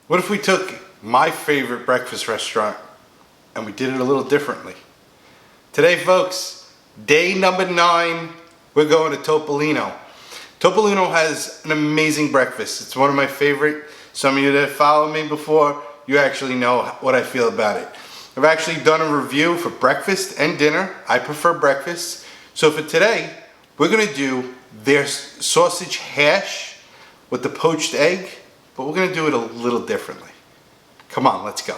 What if we took my favorite breakfast restaurant and we did it a little differently? Today, folks, day number 9, we're going to Topolino. Topolino has an amazing breakfast. It's one of my favorite. Some of you that followed me before, you actually know what I feel about it. I've actually done a review for breakfast and dinner. I prefer breakfast. So for today, we're gonna do their sausage hash with the poached egg, but we're gonna do it a little differently. Come on, let's go.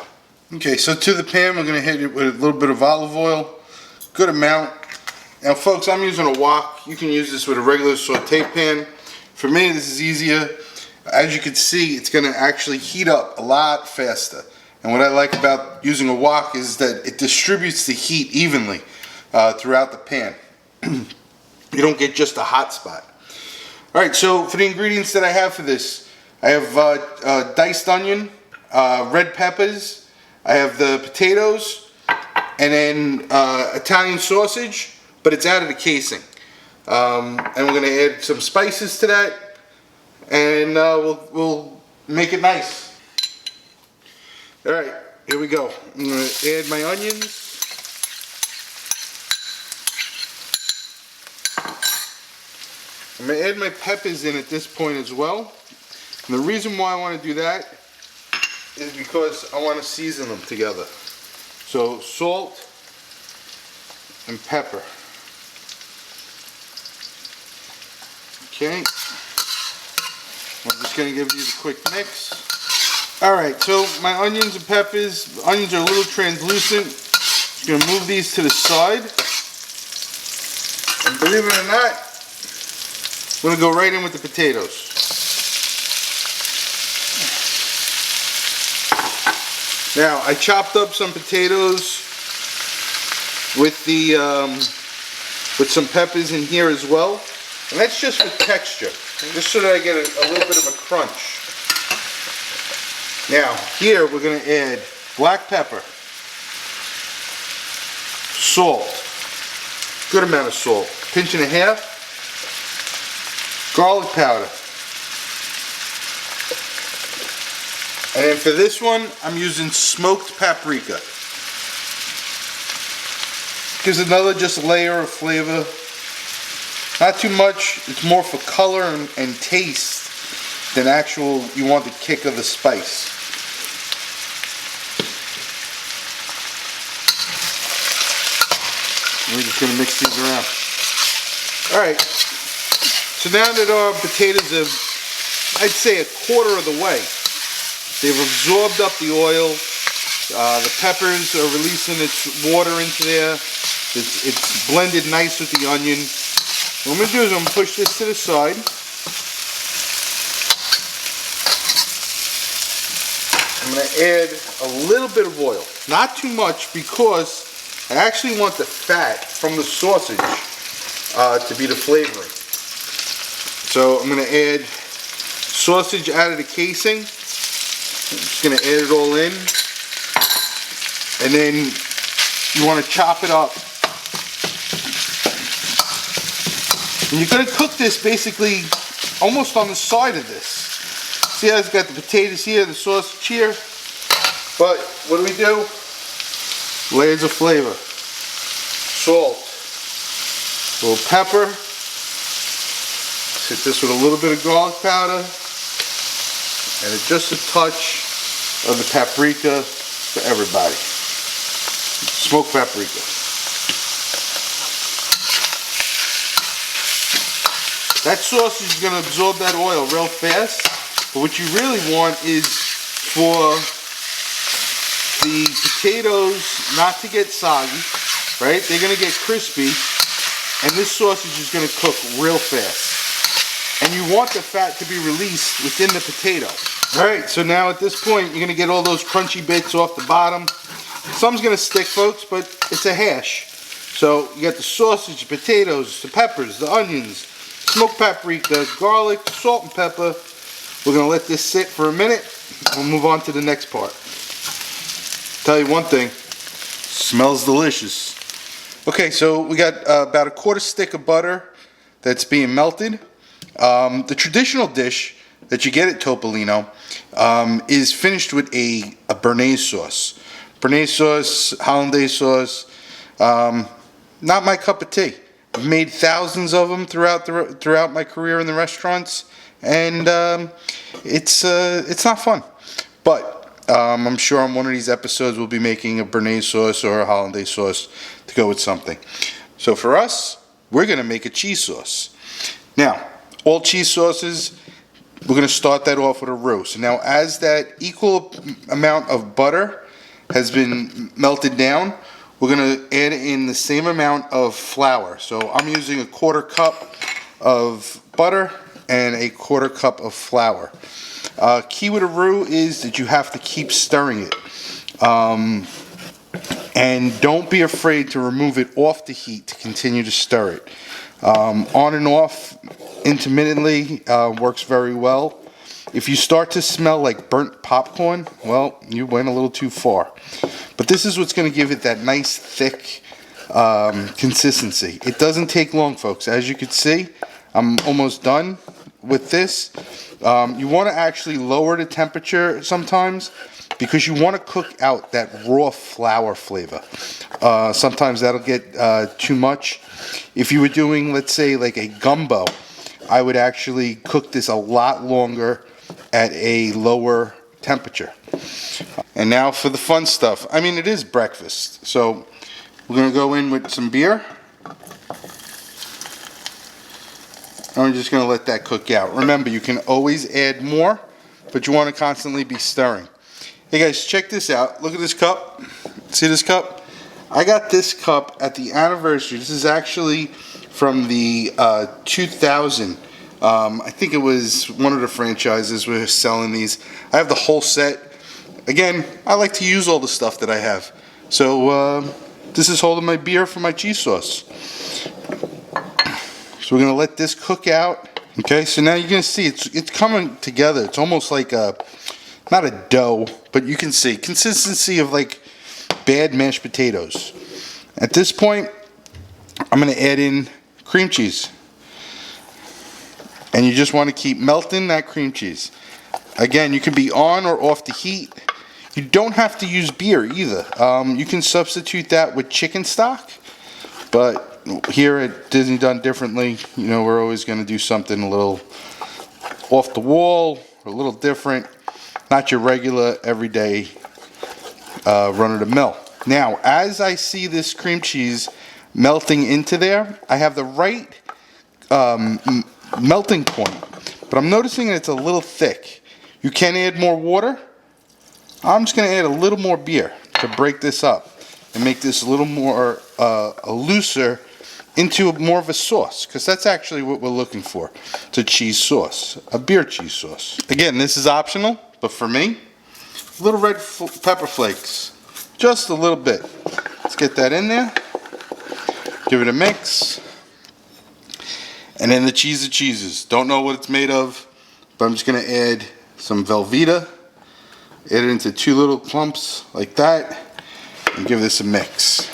Okay, so to the pan, we're gonna hit it with a little bit of olive oil, good amount. Now folks, I'm using a wok. You can use this with a regular saute pan. For me, this is easier. As you can see, it's gonna actually heat up a lot faster. And what I like about using a wok is that it distributes the heat evenly throughout the pan. You don't get just a hot spot. All right, so for the ingredients that I have for this, I have diced onion, red peppers, I have the potatoes, and then Italian sausage, but it's out of the casing. And we're gonna add some spices to that, and we'll make it nice. All right, here we go. I'm gonna add my onions. I'm gonna add my peppers in at this point as well. And the reason why I want to do that is because I want to season them together. So salt and pepper. Okay. I'm just going to give these a quick mix. Alright, so my onions and peppers, the onions are a little translucent. I'm going to move these to the side. And believe it or not, I'm going to go right in with the potatoes. Now, I chopped up some potatoes with the with some peppers in here as well, and that's just for texture, just so that I get a little bit of a crunch. Now, here we're going to add black pepper, salt, good amount of salt, pinch and a half, garlic powder. And then for this one, I'm using smoked paprika. Gives another just layer of flavor. Not too much, it's more for color and taste than actual, you want the kick of the spice. We're just going to mix these around. Alright, so now that our potatoes are, I'd say, a quarter of the way, they've absorbed up the oil, the peppers are releasing its water into there, it's blended nice with the onion. What I'm going to do is I'm going to push this to the side. I'm going to add a little bit of oil, not too much, because I actually want the fat from the sausage to be the flavoring. So I'm going to add sausage out of the casing. I'm just going to add it all in, and then you want to chop it up. And you're going to cook this basically almost on the side of this. See how it's got the potatoes here, the sausage here, but what do? Layers of flavor. Salt, a little pepper, hit this with a little bit of garlic powder, and just a touch of the paprika for everybody. Smoked paprika. That sausage is going to absorb that oil real fast, but what you really want is for the potatoes not to get soggy, right? They're going to get crispy, and this sausage is going to cook real fast. And you want the fat to be released within the potato. Alright, so now at this point, you're going to get all those crunchy bits off the bottom. Some's going to stick, folks, but it's a hash. So you got the sausage, the potatoes, the peppers, the onions, smoked paprika, garlic, salt and pepper. We're going to let this sit for a minute. We'll move on to the next part. Tell you one thing, smells delicious. Okay, so we got about a quarter stick of butter. that's being melted. The traditional dish that you get at Topolino is finished with a béarnaise sauce. Béarnaise sauce, hollandaise sauce, not my cup of tea. I've made thousands of them throughout my career in the restaurants, and it's not fun. But I'm sure on one of these episodes we'll be making a béarnaise sauce or a hollandaise sauce to go with something. So for us, we're going to make a cheese sauce. Now, all cheese sauces, we're going to start that off with a roux. So now as that equal amount of butter has been melted down, we're going to add in the same amount of flour. So I'm using a 1/4 cup of butter and a 1/4 cup of flour. Key with a roux is that you have to keep stirring it. And don't be afraid to remove it off the heat to continue to stir it. On and off intermittently works very well. If you start to smell like burnt popcorn, well, you went a little too far. But this is what's going to give it that nice thick consistency. It doesn't take long, folks. As you can see, I'm almost done with this. You want to actually lower the temperature sometimes because you want to cook out that raw flour flavor. Sometimes that'll get too much. If you were doing, let's say, like a gumbo, I would actually cook this a lot longer at a lower temperature. And now for the fun stuff. I mean, it is breakfast, so we're going to go in with some beer. And we're just going to let that cook out. Remember, you can always add more, but you want to constantly be stirring. Hey guys, check this out. Look at this cup. See this cup? I got this cup at the anniversary. This is actually from the 2000. I think it was one of the franchises were selling these. I have the whole set. Again, I like to use all the stuff that I have. So this is holding my beer for my cheese sauce. So we're going to let this cook out. Okay, so now you're going to see it's coming together. It's almost like not a dough, but you can see consistency of like bad mashed potatoes. At this point, I'm going to add in cream cheese. And you just want to keep melting that cream cheese. Again, you can be on or off the heat. You don't have to use beer either. You can substitute that with chicken stock, but here at Disney Done Differently, you know, we're always going to do something a little off the wall, or a little different, not your regular everyday run of the mill. Now, as I see this cream cheese melting into there, I have the right melting point, but I'm noticing that it's a little thick. You can add more water. I'm just going to add a little more beer to break this up and make this a little more looser into more of a sauce, because that's actually what we're looking for. It's a cheese sauce, a beer cheese sauce. Again, this is optional, but for me, little red pepper flakes, just a little bit. Let's get that in there, give it a mix, and then the cheese of cheeses. Don't know what it's made of, but I'm just going to add some Velveeta, add it into 2 little clumps like that, and give this a mix.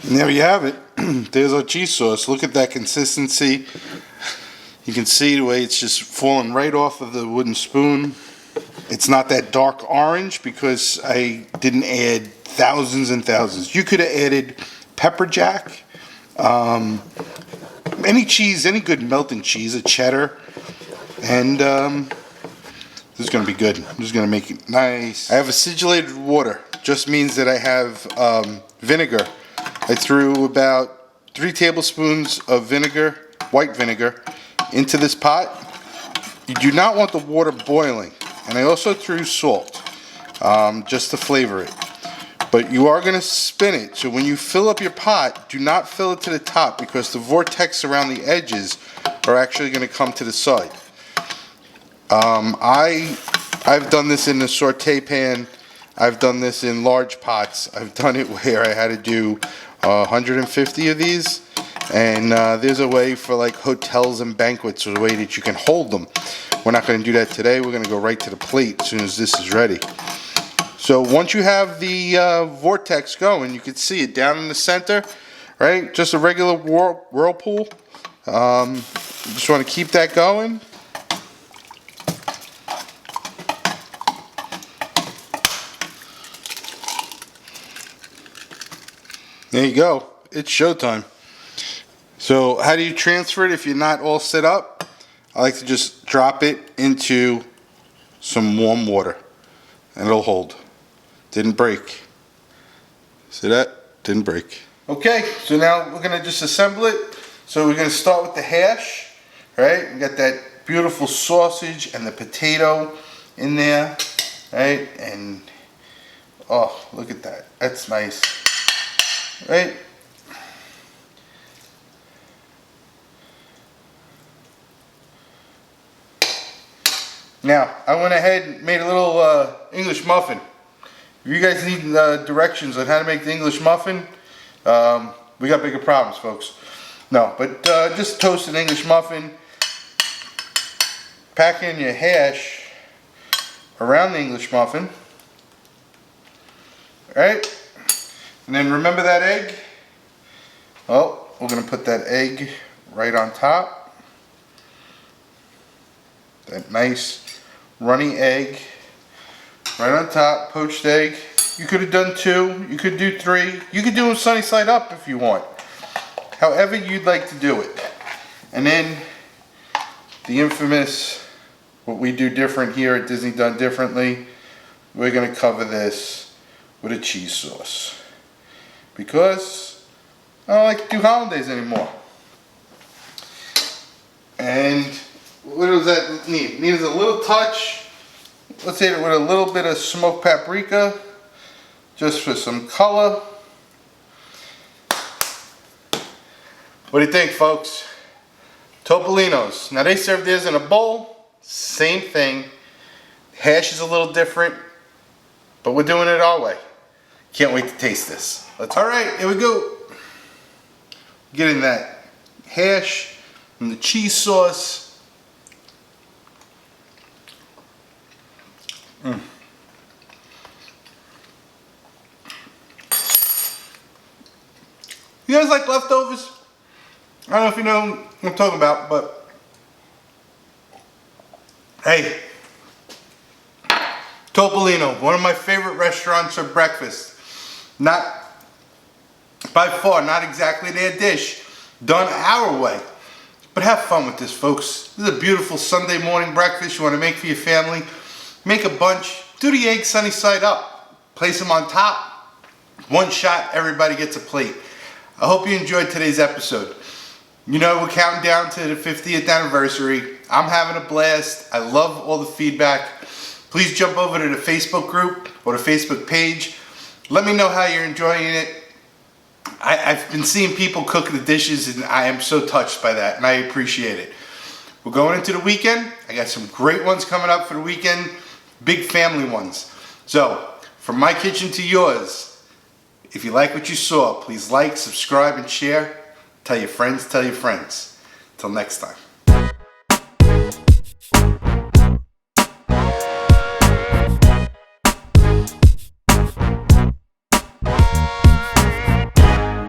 And there you have it. There's our cheese sauce. Look at that consistency. You can see the way it's just falling right off of the wooden spoon. It's not that dark orange because I didn't add thousands and thousands. You could have added pepper jack, any cheese, any good melting cheese, a cheddar, and this is going to be good. I'm just going to make it nice. I have acidulated water. Just means that I have vinegar. I threw about 3 tablespoons of vinegar, white vinegar, into this pot. You do not want the water boiling. And I also threw salt, just to flavor it. But you are going to spin it. So when you fill up your pot, do not fill it to the top, because the vortex around the edges are actually going to come to the side. I've done this in the saute pan. I've done this in large pots. I've done it where I had to do 150 of these, and there's a way for like hotels and banquets, or a way that you can hold them. We're not going to do that today. We're going to go right to the plate as soon as this is ready. So once you have the vortex going, you can see it down in the center. right? Just a regular whirlpool. Just want to keep that going. There you go. It's showtime. So how do you transfer it if you're not all set up? I like to just drop it into some warm water and it'll hold. Didn't break. See that? Didn't break. Okay, so now we're gonna just assemble it. So we're gonna start with the hash, right? We got that beautiful sausage and the potato in there, right? And oh, look at that. That's nice, right? Now, I went ahead and made a little English muffin. If you guys need directions on how to make the English muffin, we got bigger problems, folks. No, but just toast an English muffin, pack in your hash around the English muffin, right? And then remember that egg? Well, we're going to put that egg right on top. That nice runny egg right on top, poached egg. You could have done 2, you could do 3, you could do them sunny side up if you want. However you'd like to do it. And then the infamous, what we do different here at Disney Done Differently, we're going to cover this with a cheese sauce. Because I don't like to do hollandaise anymore. And what does that need? It needs a little touch. Let's hit it with a little bit of smoked paprika, just for some color. What do you think, folks? Topolio's. Now they serve theirs in a bowl. Same thing. Hash is a little different, but we're doing it our way. Can't wait to taste this. All right, here we go. Getting that hash and the cheese sauce. You guys like leftovers? I don't know if you know what I'm talking about, but hey, Topolio, one of my favorite restaurants for breakfast. Not, by far, not exactly their dish, done our way. But have fun with this, folks. This is a beautiful Sunday morning breakfast you want to make for your family. Make a bunch, do the eggs sunny side up, place them on top, one shot, everybody gets a plate. I hope you enjoyed today's episode. You know, we're counting down to the 50th anniversary. I'm having a blast. I love all the feedback. Please jump over to the Facebook group or the Facebook page. Let me know how you're enjoying it. I've been seeing people cook the dishes and I am so touched by that and I appreciate it. We're going into the weekend. I got some great ones coming up for the weekend. Big family ones. So, from my kitchen to yours, if you like what you saw, please like, subscribe, and share. Tell your friends, tell your friends. Till next time.